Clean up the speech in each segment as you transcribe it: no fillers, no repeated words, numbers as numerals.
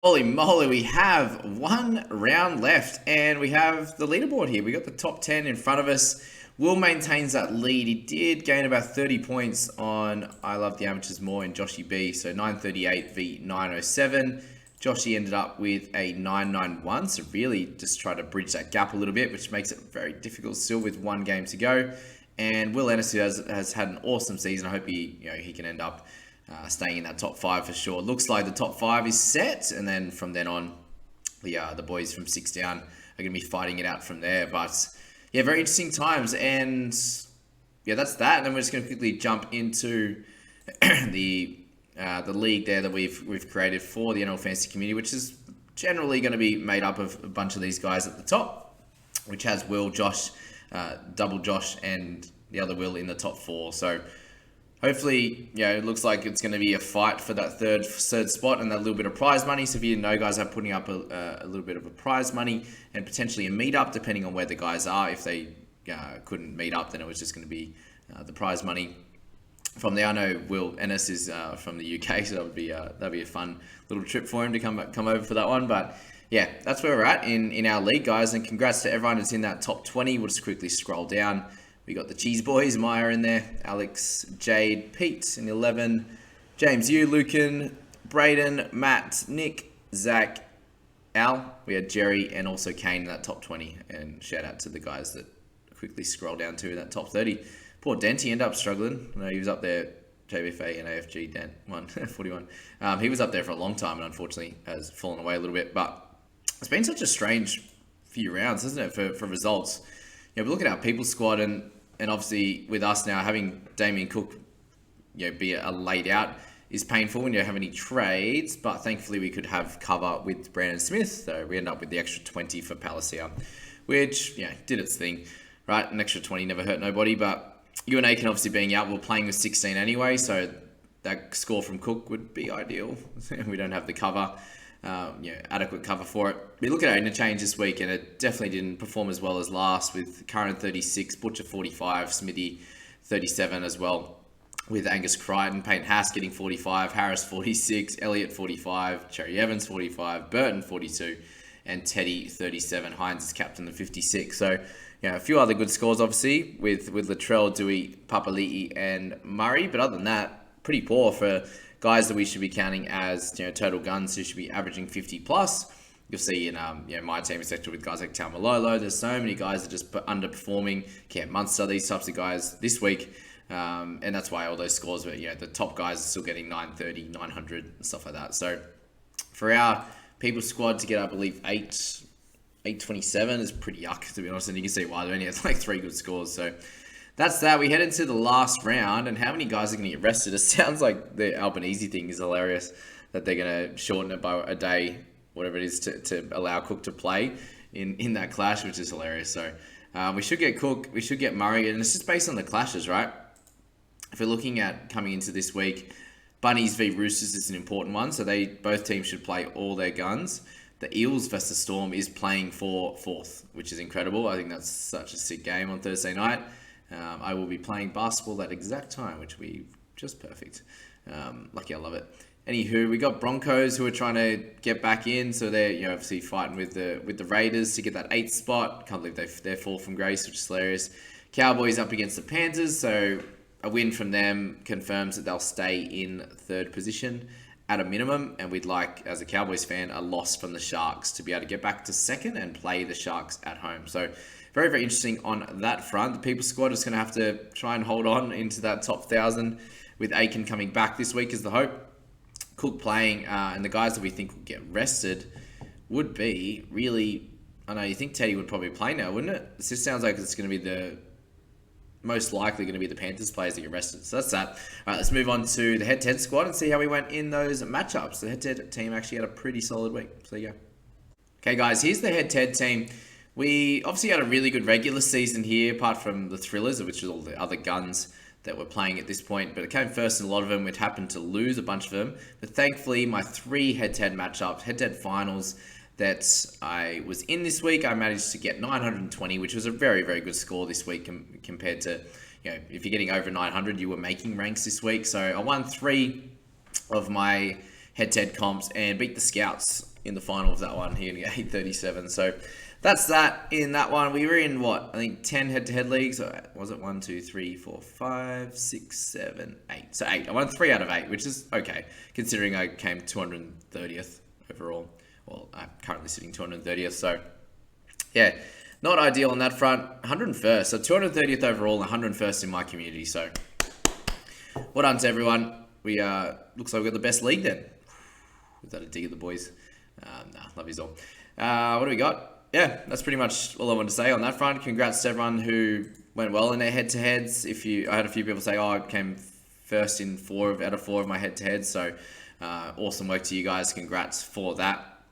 Holy moly, we have one round left and we have the leaderboard here. We got the top 10 in front of us. Will maintains that lead. He did gain about 30 points on I Love the Amateurs More in Joshy B. So 938 v 907. Joshy ended up with a 991. So really just try to bridge that gap a little bit, which makes it very difficult still with one game to go. And Will Ennis, who has had an awesome season. I hope he can end up staying in that top five for sure. Looks like the top five is set, and then from then on, the boys from six down are going to be fighting it out from there. But yeah, very interesting times, and yeah, that's that. And then we're just going to quickly jump into the league there that we've created for the NL Fantasy community, which is generally going to be made up of a bunch of these guys at the top, which has Will, Josh, double Josh, and the other Will in the top four. So hopefully, it looks like it's going to be a fight for that third spot and that little bit of prize money. So if you know, guys are putting up a little bit of a prize money and potentially a meetup, depending on where the guys are. If they couldn't meet up, then it was just going to be the prize money from there. I know Will Ennis is from the UK, so that'd be a fun little trip for him to come over for that one. But yeah, that's where we're at in our league, guys. And congrats to everyone that's in that top 20. We'll just quickly scroll down. We got the Cheese Boys, Maya in there, Alex, Jade, Pete in 11, James, you, Lucan, Braden, Matt, Nick, Zach, Al. We had Jerry and also Kane in that top 20. And shout out to the guys that quickly scroll down to that top 30. Poor Denty ended up struggling. I know he was up there, JBFA and AFG, Dent, 41. He was up there for a long time and unfortunately has fallen away a little bit. But it's been such a strange few rounds, isn't it, for results? We look at our people squad and obviously with us now having Damien Cook, be a laid out is painful when you don't have any trades, but thankfully we could have cover with Brandon Smith, so we end up with the extra 20 for Palacia, which, did its thing, right? An extra 20 never hurt nobody, but you and Aiken obviously being out, we're playing with 16 anyway, so that score from Cook would be ideal. We don't have the cover. Adequate cover for it. We look at our interchange this week and it definitely didn't perform as well as last, with Curran 36, Butcher 45, Smithy 37 as well, with Angus Crichton, Payne Haas getting 45, Harris 46, Elliott 45, Cherry Evans 45, Burton 42, and Teddy 37. Hines is captain of 56. So a few other good scores obviously with Latrell, Dewey, Papali'i, and Murray, but other than that, pretty poor for guys that we should be counting as total guns who should be averaging 50 plus. You'll see in my team sector with guys like Taumalolo. There's so many guys that just underperforming. Cam Munster, these types of guys this week, and that's why all those scores were the top guys are still getting 930, 900 and stuff like that. So for our people squad to get I believe 827 is pretty yuck, to be honest, and you can see why. They only has like 3 good scores. So that's that. We head into the last round, and how many guys are going to get rested? It sounds like the Albanese thing is hilarious, that they're going to shorten it by a day, whatever it is, to allow Cook to play in that clash, which is hilarious. So we should get Cook, we should get Murray, and it's just based on the clashes, right? If we're looking at coming into this week, Bunnies v Roosters is an important one, so both teams should play all their guns. The Eels versus Storm is playing for 4th, which is incredible. I think that's such a sick game on Thursday night. I will be playing basketball that exact time, which will be just perfect. Lucky I love it. Anywho, we got Broncos who are trying to get back in, so they're obviously fighting with the Raiders to get that 8th spot. Can't believe they're fall from grace, which is hilarious. Cowboys up against the Panthers, so a win from them confirms that they'll stay in 3rd position at a minimum, and we'd like, as a Cowboys fan, a loss from the Sharks to be able to get back to 2nd and play the Sharks at home. So very, very interesting on that front. The people squad is going to have to try and hold on into that top 1,000 with Aiken coming back this week is the hope. Cook playing, and the guys that we think will get rested would be really, I know you think Teddy would probably play now, wouldn't it? This just sounds like it's going to be most likely going to be the Panthers players that get rested. So that's that. All right, let's move on to the Head-to-Head squad and see how we went in those matchups. The Head-to-Head team actually had a pretty solid week. So there you go. Okay, guys, here's the Head-to-Head team. We obviously had a really good regular season here, apart from the Thrillers, which is all the other guns that were playing at this point. But it came first in a lot of them. We'd happened to lose a bunch of them. But thankfully, my 3 head-to-head matchups, head-to-head finals that I was in this week, I managed to get 920, which was a very, very good score this week compared to, if you're getting over 900, you were making ranks this week. So I won 3 of my head-to-head comps and beat the Scouts in the final of that one. He only got 837. So that's that in that one. We were in what? I think 10 head-to-head leagues. Was it 1, 2, 3, 4, 5, 6, 7, 8? So 8. I won 3 out of 8, which is okay, considering I came 230th overall. Well, I'm currently sitting 230th. So yeah, not ideal on that front. 101st. So 230th overall and 101st in my community. So well done to everyone. We looks like we've got the best league then. Was that a dig at the boys? Love you all. What do we got? Yeah, that's pretty much all I want to say on that front. Congrats to everyone who went well in their head-to-heads. I had a few people say, I came first in 4 out of 4 of my head-to-heads. So awesome work to you guys. Congrats for that.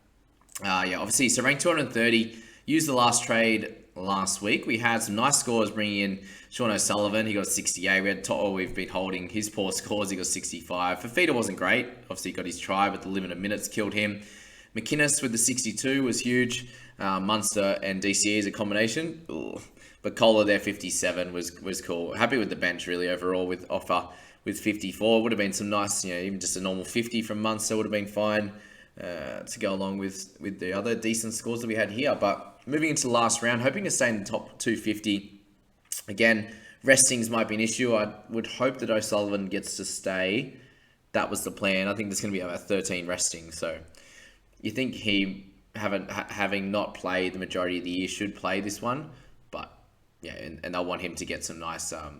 Obviously, so rank 230. Used the last trade last week. We had some nice scores bringing in Sean O'Sullivan. He got 68. We had Toto. We've been holding his poor scores. He got 65. Fafita wasn't great. Obviously, he got his try, but the limited minutes killed him. McInnes with the 62 was huge. Munster and DCE as a combination. Ugh. But Kohler there, 57 was cool. Happy with the bench really overall with Offa with 54. Would have been some nice, even just a normal 50 from Munster would have been fine to go along with the other decent scores that we had here. But moving into the last round, hoping to stay in the top 250. Again, restings might be an issue. I would hope that O'Sullivan gets to stay. That was the plan. I think there's going to be about 13 restings. So you think he, having not played the majority of the year, should play this one. But yeah, and they'll want him to get some nice, I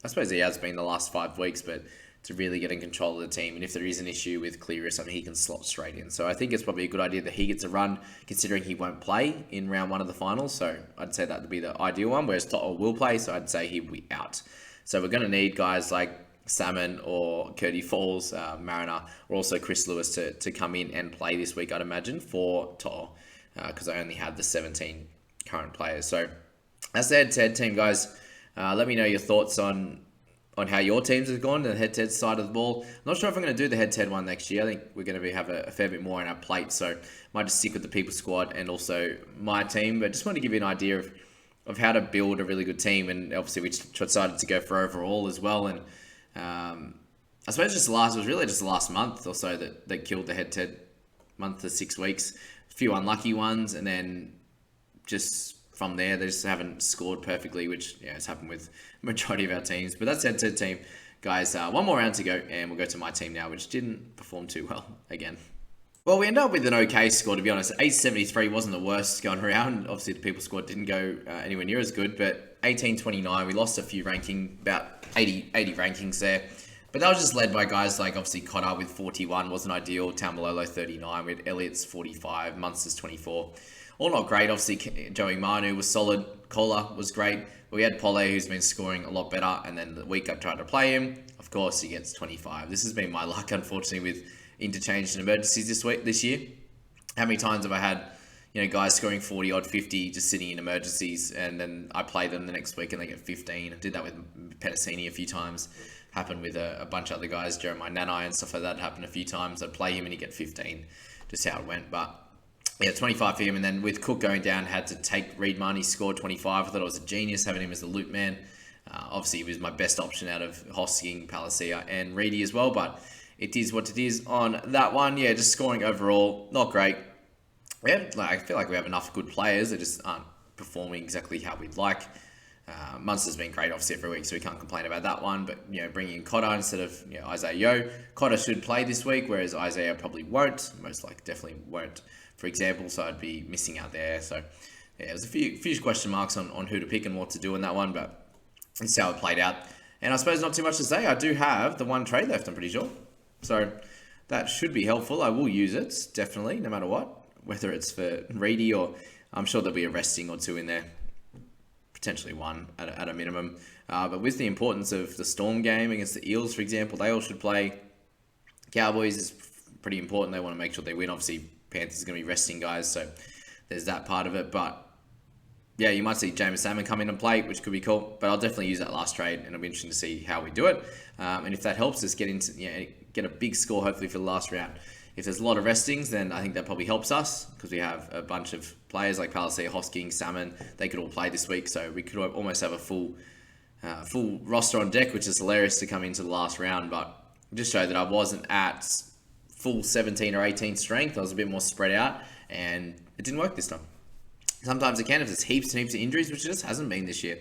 suppose he has been the last 5 weeks, but to really get in control of the team. And if there is an issue with Cleary or something, he can slot straight in. So I think it's probably a good idea that he gets a run, considering he won't play in round 1 of the finals. So I'd say that would be the ideal one, whereas Toto will play, so I'd say he will be out. So we're going to need guys like Salmon or Curdy Falls, Mariner, or also Chris Lewis to come in and play this week, I'd imagine, for Toto, because I only had the 17 current players. So that's the head-to-head team, guys. Let me know your thoughts on how your teams have gone, the head-to-head side of the ball. I'm not sure if I'm going to do the head-to-head one next year. I think we're going to have a fair bit more on our plate, so might just stick with the people squad and also my team. But just want to give you an idea of how to build a really good team, and obviously we decided to go for overall as well. And I suppose it was really just the last month or so that killed the head-to-head month to 6 weeks. A few unlucky ones, and then just from there, they just haven't scored perfectly, which has happened with the majority of our teams. But that's head-to-head team. Guys, one more round to go, and we'll go to my team now, which didn't perform too well again. Well, we ended up with an okay score, to be honest. 873 wasn't the worst going around. Obviously, the people squad didn't go anywhere near as good, but 1829, we lost a few ranking, about 80 rankings there. But that was just led by guys like, obviously, Cotter with 41 wasn't ideal. Tamalolo 39, we had Elliott's 45, Munster's 24. All not great. Obviously, Joey Manu was solid. Kohler was great. We had Pole, who's been scoring a lot better. And then the week I tried to play him, of course, he gets 25. This has been my luck, unfortunately, with interchange and emergencies this year. How many times have I had, guys scoring 40 odd 50 just sitting in emergencies, and then I play them the next week and they get 15. I did that with Pedicini a few times. Happened with a bunch of other guys, Jeremiah Nanai and stuff like that. Happened a few times. I'd play him and he'd get 15. Just how it went. But yeah, 25 for him. And then with Cook going down, had to take Reed Marnie, scored 25. I thought it was a genius having him as the loop man. Obviously, he was my best option out of Hosking, Palacia, and Reedy as well. But it is what it is on that one. Yeah, just scoring overall, not great. I feel like we have enough good players that just aren't performing exactly how we'd like. Munster's been great, obviously, every week, so we can't complain about that one. But, bringing in Cotter instead of Isaiah Yeo. Cotter should play this week, whereas Isaiah probably won't. Most likely definitely won't, for example, so I'd be missing out there. So, yeah, there's a few question marks on who to pick and what to do in that one, but this is how it played out. And I suppose not too much to say. I do have the one trade left, I'm pretty sure. So that should be helpful. I will use it, definitely, no matter what. Whether it's for Reedy or I'm sure there'll be a resting or two in there. Potentially one at a minimum. But with the importance of the Storm game against the Eels, for example, they all should play. Cowboys is pretty important. They want to make sure they win. Obviously, Panthers is going to be resting guys, so there's that part of it. But yeah, you might see James Salmon come in and play, which could be cool. But I'll definitely use that last trade, and it'll be interesting to see how we do it. And if that helps us get a big score, hopefully, for the last round. If there's a lot of restings, then I think that probably helps us because we have a bunch of players like Palacia, Hosking, Salmon. They could all play this week, so we could almost have a full roster on deck, which is hilarious to come into the last round. But just show that I wasn't at full 17 or 18 strength. I was a bit more spread out, and it didn't work this time. Sometimes it can if there's heaps and heaps of injuries, which it just hasn't been this year,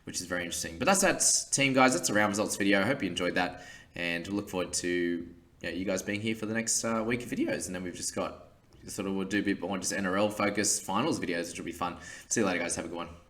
which is very interesting. But that's that team, guys. That's a round results video. I hope you enjoyed that, and we'll look forward to you guys being here for the next week of videos. And then we've just got we'll do a bit more just NRL focused finals videos, which will be fun. See you later, guys. Have a good one.